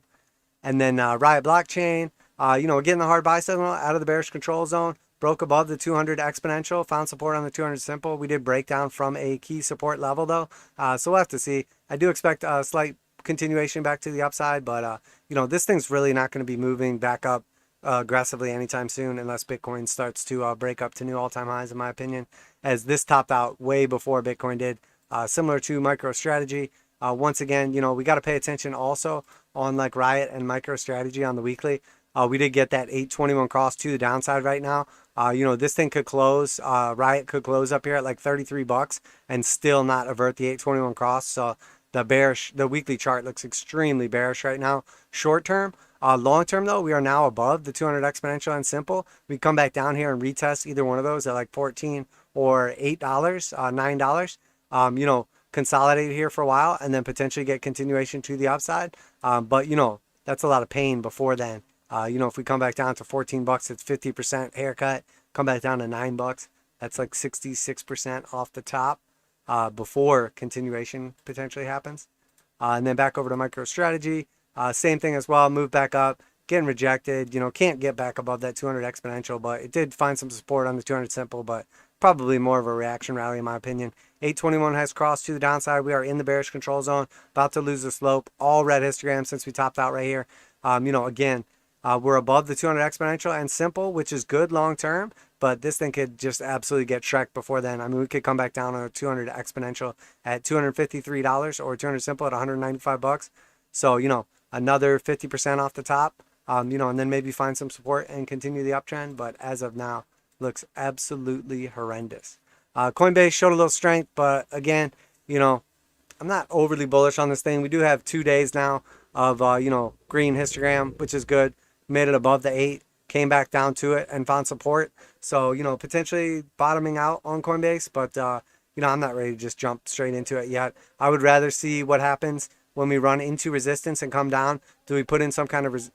And then Riot Blockchain, getting the hard buy signal out of the bearish control zone. Broke above the 200 exponential, found support on the 200 simple. We did break down from a key support level though. So we'll have to see. I do expect a slight continuation back to the upside, but this thing's really not going to be moving back up aggressively anytime soon unless Bitcoin starts to break up to new all-time highs, in my opinion, as this topped out way before Bitcoin did. Similar to MicroStrategy. Once again, we got to pay attention also on like Riot and MicroStrategy on the weekly. We did get that 821 cross to the downside right now. This thing could close, Riot could close up here at like $33 and still not avert the 821 cross. So the weekly chart looks extremely bearish right now. Short term, long term though, we are now above the 200 exponential and simple. We come back down here and retest either one of those at like 14 or $8, $9. Consolidate here for a while and then potentially get continuation to the upside. But that's a lot of pain before then. If we come back down to $14, it's 50% haircut. Come back down to $9, that's like 66% off the top before continuation potentially happens. And then back over to MicroStrategy, same thing as well. Move back up, getting rejected. Can't get back above that 200 exponential, but it did find some support on the 200 simple, but probably more of a reaction rally in my opinion. 821 has crossed to the downside. We are in the bearish control zone, about to lose the slope. All red histograms since we topped out right here. Again, we're above the 200 exponential and simple, which is good long term, but this thing could just absolutely get shreked before then. I mean, we could come back down on a 200 exponential at $253 or 200 simple at $195. So, another 50% off the top, and then maybe find some support and continue the uptrend. But as of now, looks absolutely horrendous. Coinbase showed a little strength, but again, I'm not overly bullish on this thing. We do have 2 days now of, green histogram, which is good. Made it above the 8, came back down to it and found support. So, potentially bottoming out on Coinbase, but, I'm not ready to just jump straight into it yet. I would rather see what happens when we run into resistance and come down. Do we put in some kind of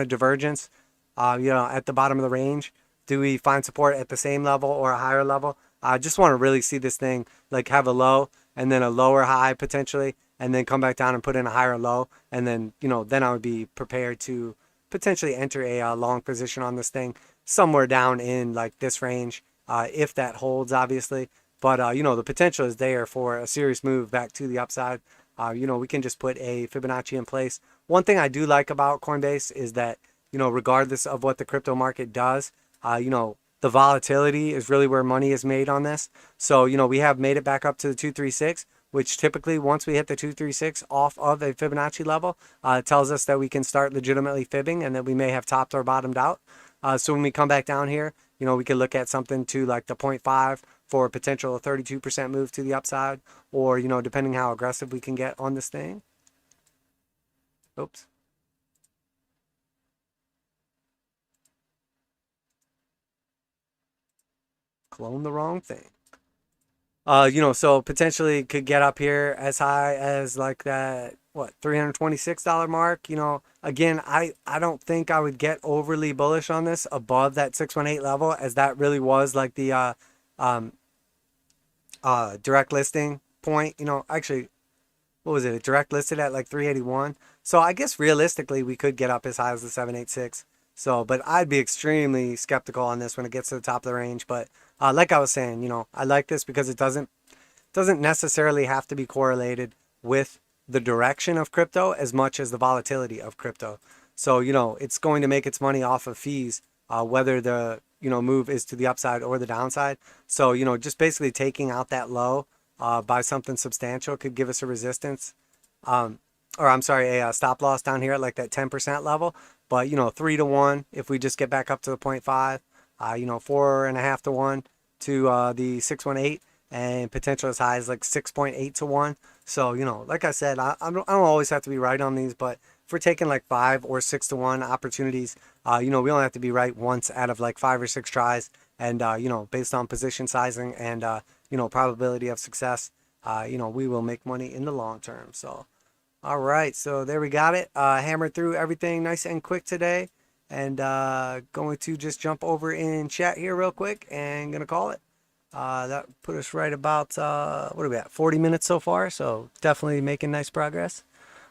divergence, at the bottom of the range? Do we find support at the same level or a higher level? I just want to really see this thing like have a low and then a lower high potentially, and then come back down and put in a higher low. And then, then I would be prepared to potentially enter a long position on this thing somewhere down in like this range, if that holds, obviously. But, the potential is there for a serious move back to the upside. We can just put a Fibonacci in place. One thing I do like about Coinbase is that, regardless of what the crypto market does, the volatility is really where money is made on this. So, we have made it back up to the 236, which typically once we hit the 236 off of a Fibonacci level, it tells us that we can start legitimately fibbing and that we may have topped or bottomed out. So when we come back down here, we could look at something to like the 0.5 for a potential 32% move to the upside, or, depending how aggressive we can get on this thing. Oops. Clone the wrong thing. So potentially could get up here as high as like that, $326 mark. Again, I don't think I would get overly bullish on this above that 618 level, as that really was like the direct listing point. Actually, what was it? It direct listed at like 381. So I guess realistically we could get up as high as the 786. So, but I'd be extremely skeptical on this when it gets to the top of the range. But like I was saying, I like this because it doesn't necessarily have to be correlated with the direction of crypto as much as the volatility of crypto. So, it's going to make its money off of fees, whether the, move is to the upside or the downside. So, just basically taking out that low by something substantial could give us a resistance. A stop loss down here at like that 10% level. But, 3 to 1, if we just get back up to the 0.5, 4.5 to 1 to the 618, and potential as high as like 6.8 to 1. So, like I said, I don't always have to be right on these, but if we're taking like 5 or 6 to 1 opportunities, you know, we only have to be right once out of like 5 or 6 tries. And, you know, based on position sizing and, you know, probability of success, you know, we will make money in the long term. So, all right. So there we got it. Hammered through everything nice and quick today. And going to just jump over in chat here real quick and going to call it. That put us right about, what are we at, 40 minutes so far. So definitely making nice progress.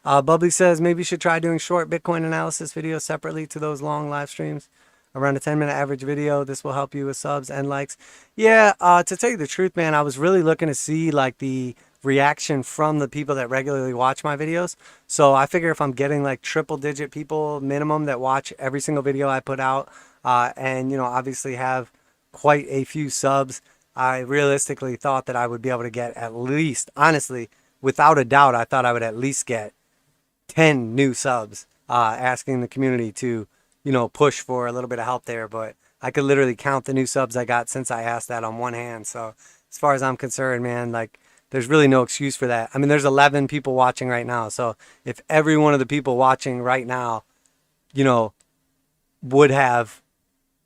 Bubbly says maybe you should try doing short Bitcoin analysis videos separately to those long live streams. Around a 10-minute average video. This will help you with subs and likes. Yeah, to tell you the truth, man, I was really looking to see like the reaction from the people that regularly watch my videos. So I figure if I'm getting like triple digit people minimum that watch every single video I put out, and, you know, obviously have quite a few subs, I realistically thought that I would be able to get at least, honestly, without a doubt, I thought I would at least get 10 new subs, asking the community to, you know, push for a little bit of help there. But I could literally count the new subs I got since I asked that on one hand. So as far as I'm concerned, man, like there's really no excuse for that. I mean, there's 11 people watching right now. So if every one of the people watching right now, you know, would have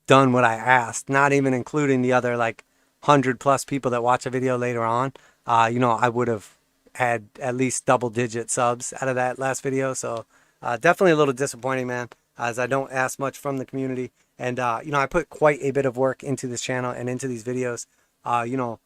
done what I asked, not even including the other like 100+ people that watch a video later on, you know, I would have had at least double-digit subs out of that last video. So definitely a little disappointing, man, as I don't ask much from the community. And, you know, I put quite a bit of work into this channel and into these videos, you know.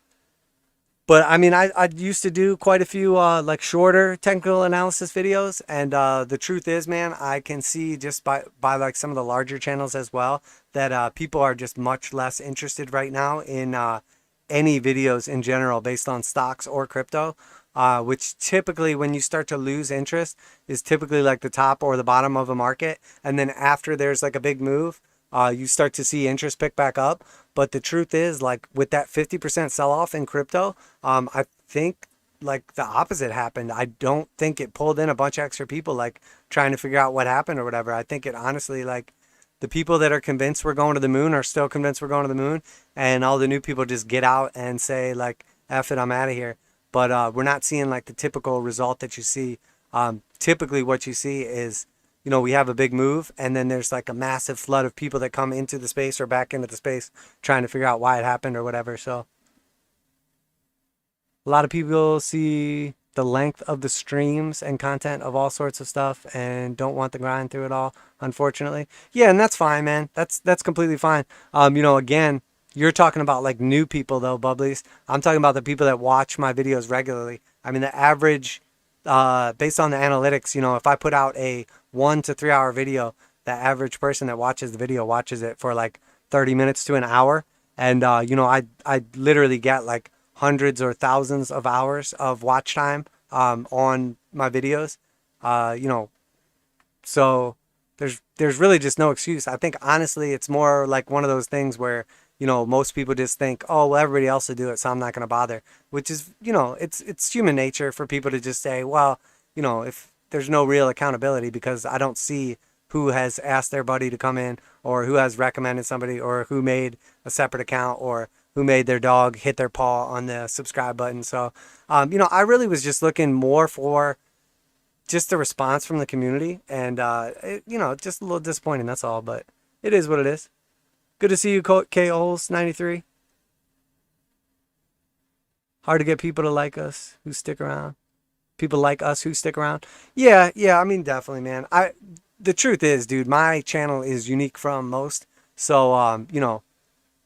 But, I mean, I used to do quite a few, like, shorter technical analysis videos. And the truth is, man, I can see just by like, some of the larger channels as well that people are just much less interested right now in any videos in general based on stocks or crypto. Which typically when you start to lose interest is typically like the top or the bottom of a market. And then after there's like a big move, you start to see interest pick back up. But the truth is, like with that 50% sell off in crypto, I think like the opposite happened. I don't think it pulled in a bunch of extra people like trying to figure out what happened or whatever. I think it honestly, like the people that are convinced we're going to the moon are still convinced we're going to the moon. And all the new people just get out and say like, F it, I'm out of here. But we're not seeing like the typical result that you see. Typically what you see is, you know, we have a big move and then there's like a massive flood of people that come into the space or back into the space trying to figure out why it happened or whatever. So a lot of people see the length of the streams and content of all sorts of stuff and don't want the grind through it all, unfortunately. Yeah, and that's fine, man. That's completely fine. You know, again, you're talking about like new people though, Bubblies. I'm talking about the people that watch my videos regularly. I mean, the average, based on the analytics, you know, if I put out a 1 to 3 hour video, the average person that watches the video watches it for like 30 minutes to an hour. And, you know, I literally get like hundreds or thousands of hours of watch time, on my videos, you know, so there's really just no excuse. I think honestly, it's more like one of those things where, you know, most people just think, oh, well, everybody else will do it, so I'm not going to bother, which is, you know, it's human nature for people to just say, well, you know, if there's no real accountability because I don't see who has asked their buddy to come in or who has recommended somebody or who made a separate account or who made their dog hit their paw on the subscribe button. So, you know, I really was just looking more for just the response from the community and, you know, just a little disappointing. That's all, but it is what it is. Good to see you, K-Holes93. Hard to get people to like us who stick around. People like us who stick around. Yeah, I mean, definitely, man. The truth is, dude, my channel is unique from most. So, you know,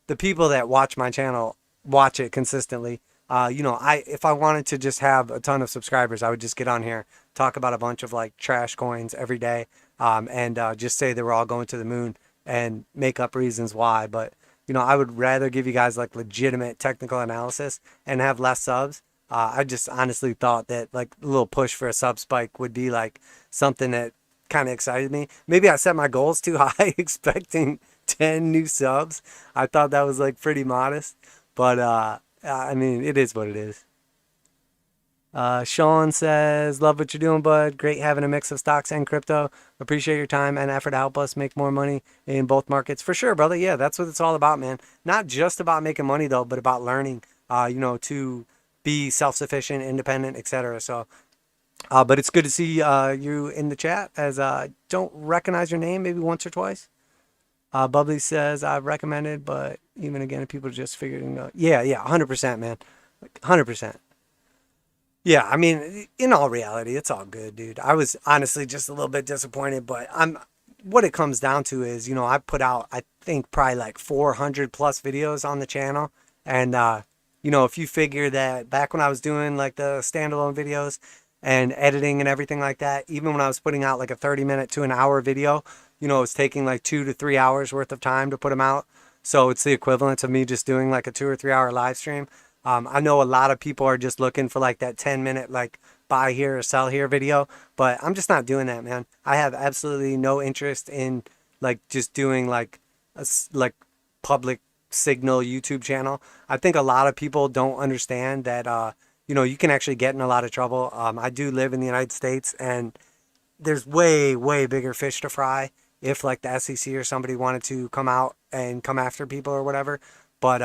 the people that watch my channel watch it consistently. You know, if I wanted to just have a ton of subscribers, I would just get on here, talk about a bunch of like trash coins every day, and just say they were all going to the moon and make up reasons why. But, you know, I would rather give you guys like legitimate technical analysis and have less subs. I just honestly thought that like a little push for a sub spike would be like something that kind of excited me. Maybe I set my goals too high, expecting 10 new subs. I thought that was like pretty modest, but I mean, it is what it is. Sean says, love what you're doing, bud. Great having a mix of stocks and crypto. Appreciate your time and effort to help us make more money in both markets. For sure, brother. Yeah, that's what it's all about, man. Not just about making money, though, but about learning, you know, to be self-sufficient, independent, etc. So But it's good to see you in the chat, as I don't recognize your name, maybe once or twice. Bubbly says I've recommended, but even again, people just figuring out. Yeah, 100%, man, 100%. Yeah, I mean, in all reality, it's all good, dude. I was honestly just a little bit disappointed, but what it comes down to is, I put out, I think, probably like 400 plus videos on the channel. And, if you figure that back when I was doing like the standalone videos and editing and everything like that, even when I was putting out like a 30-minute to an hour video, it was taking like 2 to 3 hours worth of time to put them out. So it's the equivalent of me just doing like a 2 or 3 hour live stream. I know a lot of people are just looking for like that 10-minute like buy here or sell here video, but I'm just not doing that, man. I have absolutely no interest in like just doing like like public signal YouTube channel. I think a lot of people don't understand that you can actually get in a lot of trouble. I do live in the United States, and there's way bigger fish to fry if like the SEC or somebody wanted to come out and come after people or whatever. But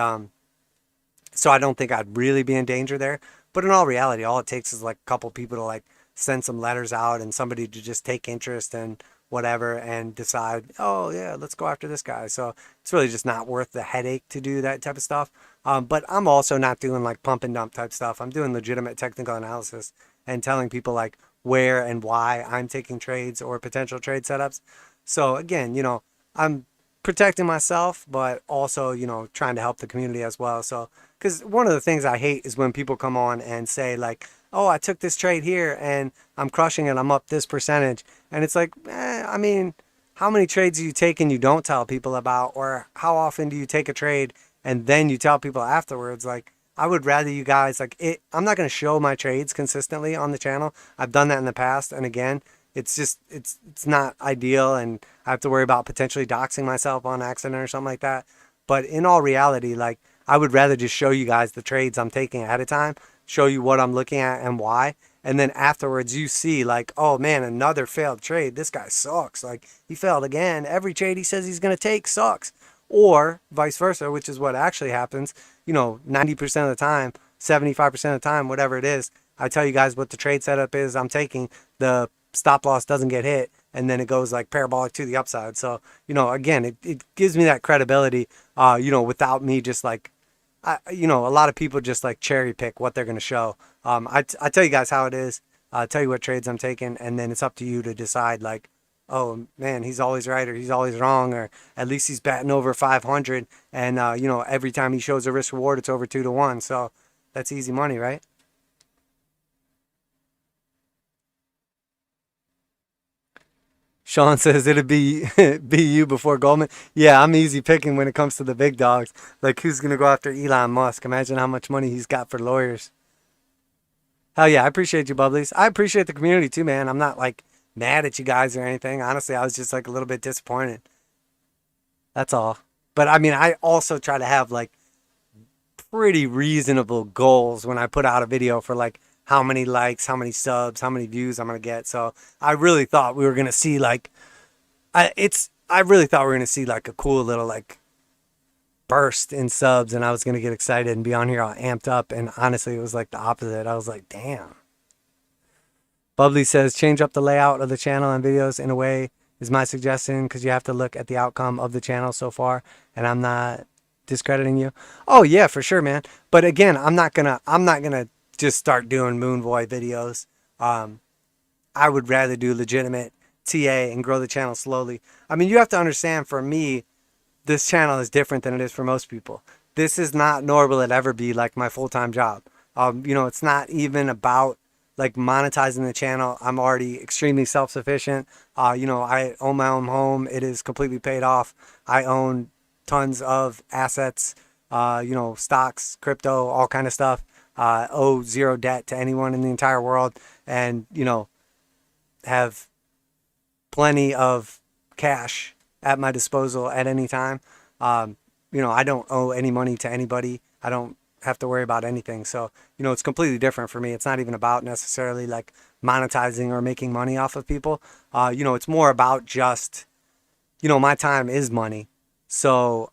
so I don't think I'd really be in danger there. But in all reality, all it takes is like a couple people to like send some letters out and somebody to just take interest and whatever and decide, oh yeah, let's go after this guy. So it's really just not worth the headache to do that type of stuff. But I'm also not doing like pump and dump type stuff. I'm doing legitimate technical analysis and telling people like where and why I'm taking trades or potential trade setups. So again, I'm protecting myself, but also, trying to help the community as well. So, because one of the things I hate is when people come on and say like, oh, I took this trade here and I'm crushing it, I'm up this percentage. And it's like, I mean, how many trades do you take and you don't tell people about? Or how often do you take a trade and then you tell people afterwards? Like, I would rather you guys, like, I'm not going to show my trades consistently on the channel. I've done that in the past. And again, it's just, it's not ideal. And I have to worry about potentially doxing myself on accident or something like that. But in all reality, like, I would rather just show you guys the trades I'm taking ahead of time, show you what I'm looking at and why. And then afterwards you see like, oh man, another failed trade. This guy sucks. Like, he failed again. Every trade he says he's going to take sucks. Or vice versa, which is what actually happens, 90% of the time, 75% of the time, whatever it is. I tell you guys what the trade setup is I'm taking. The stop loss doesn't get hit, and then it goes like parabolic to the upside. So, again, it gives me that credibility, without me just like, a lot of people just like cherry pick what they're going to show. I tell you guys how it is. I tell you what trades I'm taking, and then it's up to you to decide like, oh man, he's always right or he's always wrong, or at least he's batting over 500, and every time he shows a risk reward, it's over 2 to 1. So that's easy money, right? Sean says it'd be be you before Goldman. Yeah, I'm easy picking when it comes to the big dogs. Like, who's gonna go after Elon Musk? Imagine how much money he's got for lawyers. Hell yeah, I appreciate you, Bubblies. I appreciate the community too, man. I'm not like mad at you guys or anything. Honestly, I was just like a little bit disappointed. That's all. But I mean, I also try to have like pretty reasonable goals when I put out a video for like how many likes, how many subs, how many views I'm gonna get. So I really thought we were gonna see like I really thought we were gonna see like a cool little like burst in subs, and I was gonna get excited and be on here all amped up. And honestly, it was like the opposite. I was like, damn. Bubbly says change up the layout of the channel and videos in a way is my suggestion, because you have to look at the outcome of the channel so far, and I'm not discrediting you. Oh yeah, for sure, man. But again, I'm not gonna just start doing Moonboy videos. I would rather do legitimate TA and grow the channel slowly. I mean, you have to understand, for me, this channel is different than it is for most people. This is not, nor will it ever be, like my full-time job. It's not even about like monetizing the channel. I'm already extremely self-sufficient. I own my own home. It is completely paid off. I own tons of assets, stocks, crypto, all kind of stuff. Owe zero debt to anyone in the entire world, and have plenty of cash at my disposal at any time. I don't owe any money to anybody. I don't have to worry about anything. So, it's completely different for me. It's not even about necessarily like monetizing or making money off of people. It's more about just, my time is money. So,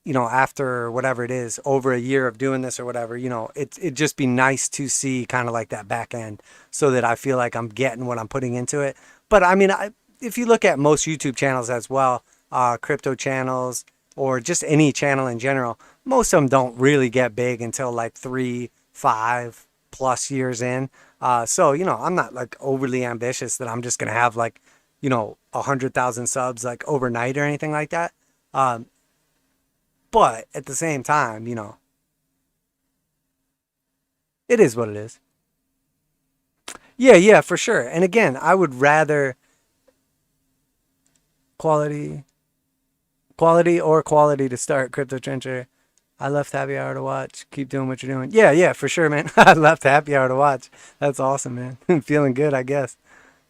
you know, after whatever it is, over a year of doing this or whatever, you know, it'd just be nice to see kind of like that back end so that I feel like I'm getting what I'm putting into it. But I mean, if you look at most YouTube channels as well, crypto channels or just any channel in general, most of them don't really get big until like 3, 5+ years in. So, you know, I'm not like overly ambitious that I'm just going to have like, you know, 100,000 subs like overnight or anything like that. But at the same time, you know, it is what it is. Yeah, for sure. And again, I would rather quality to start crypto trencher. I left happy hour to watch. Keep doing what you're doing. Yeah, for sure, man. I left happy hour to watch. That's awesome, man. Feeling good, I guess.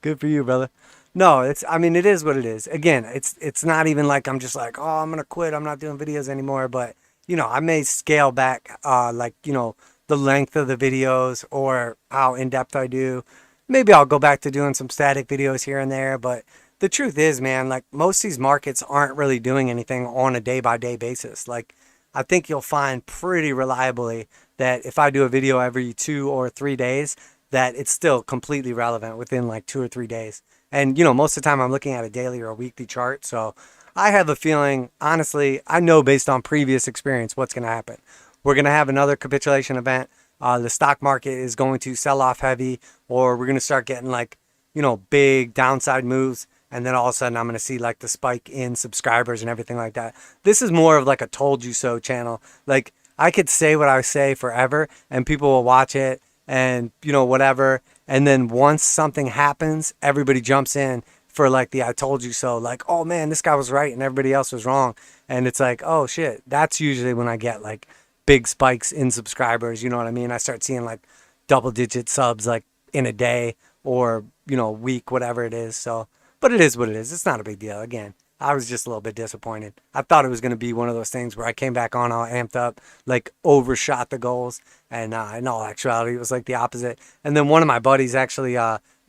Good for you, brother. No, I mean, it is what it is. Again, it's not even like I'm just like, oh, I'm going to quit. I'm not doing videos anymore. But, you know, I may scale back, like, you know, the length of the videos or how in-depth I do. Maybe I'll go back to doing some static videos here and there. But the truth is, man, like most of these markets aren't really doing anything on a day-by-day basis. Like, I think you'll find pretty reliably that if I do a video every 2 or 3 days, that it's still completely relevant within like 2 or 3 days. And, you know, most of the time I'm looking at a daily or a weekly chart. So I have a feeling, honestly, I know based on previous experience what's going to happen. We're going to have another capitulation event. The stock market is going to sell off heavy, or we're going to start getting like, you know, big downside moves. And then all of a sudden I'm going to see like the spike in subscribers and everything like that. This is more of like a told you so channel. Like I could say what I say forever and people will watch it and, you know, whatever. And then once something happens, everybody jumps in for like the I told you so. Like, oh man, this guy was right and everybody else was wrong. And it's like, oh shit. That's usually when I get like big spikes in subscribers. You know what I mean? I start seeing like double-digit subs like in a day or, you know, week, whatever it is. So, but it is what it is. It's not a big deal. Again, I was just a little bit disappointed. I thought it was going to be one of those things where I came back on all amped up, like overshot the goals. And in all actuality, it was like the opposite. And then one of my buddies actually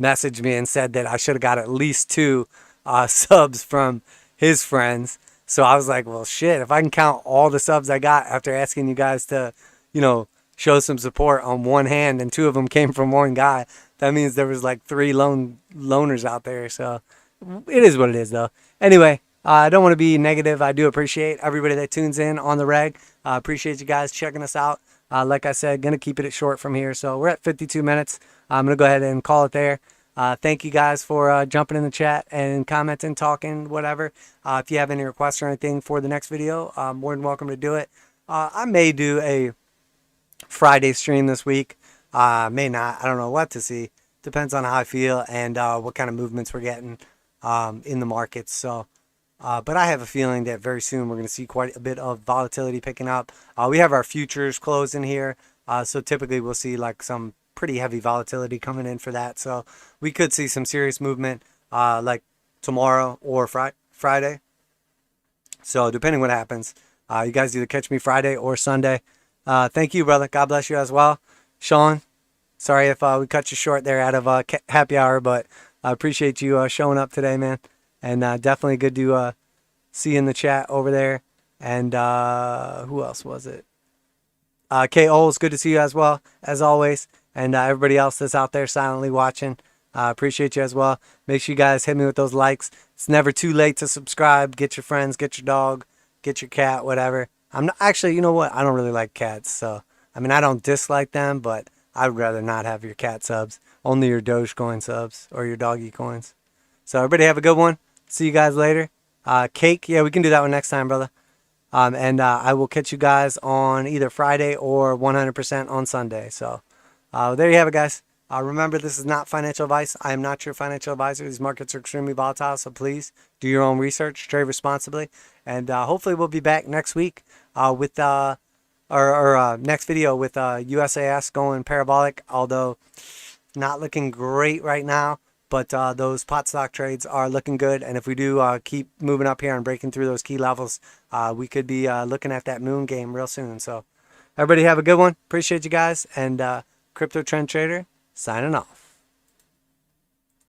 messaged me and said that I should have got at least 2 subs from his friends. So I was like, well, shit, if I can count all the subs I got after asking you guys to, you know, show some support on one hand and 2 of them came from one guy, that means there was like 3 loners out there. So it is what it is, though. Anyway, I don't want to be negative. I do appreciate everybody that tunes in on the reg. Appreciate you guys checking us out. Like I said, going to keep it short from here. So we're at 52 minutes. I'm going to go ahead and call it there. Thank you guys for jumping in the chat and commenting, talking, whatever. If you have any requests or anything for the next video, more than welcome to do it. I may do a Friday stream this week. May not. I don't know what to see. Depends on how I feel and what kind of movements we're getting in the markets. So, but I have a feeling that very soon we're going to see quite a bit of volatility picking up. We have our futures closing here. So typically we'll see like some pretty heavy volatility coming in for that. So we could see some serious movement like tomorrow or Friday. So depending what happens, you guys either catch me Friday or Sunday. Thank you, brother. God bless you as well. Sean, sorry if we cut you short there out of happy hour, but I appreciate you showing up today, man. And definitely good to see you in the chat over there. And who else was it? K.O. it's good to see you as well, as always. And everybody else that's out there silently watching, appreciate you as well. Make sure you guys hit me with those likes. It's never too late to subscribe. Get your friends, get your dog, get your cat, whatever. I'm not, actually, you know what? I don't really like cats. So, I mean, I don't dislike them, but I'd rather not have your cat subs. Only your Dogecoin subs or your doggy coins. So, everybody have a good one. See you guys later. Cake, yeah, we can do that one next time, brother. And I will catch you guys on either Friday or 100% on Sunday. So, there you have it, guys. Remember, this is not financial advice. I am not your financial advisor. These markets are extremely volatile, so please do your own research, trade responsibly, and hopefully we'll be back next week with next video with USAS going parabolic, although not looking great right now. But those pot stock trades are looking good, and if we do keep moving up here and breaking through those key levels, we could be looking at that moon game real soon. So everybody have a good one. Appreciate you guys, and Crypto Trend Trader signing off.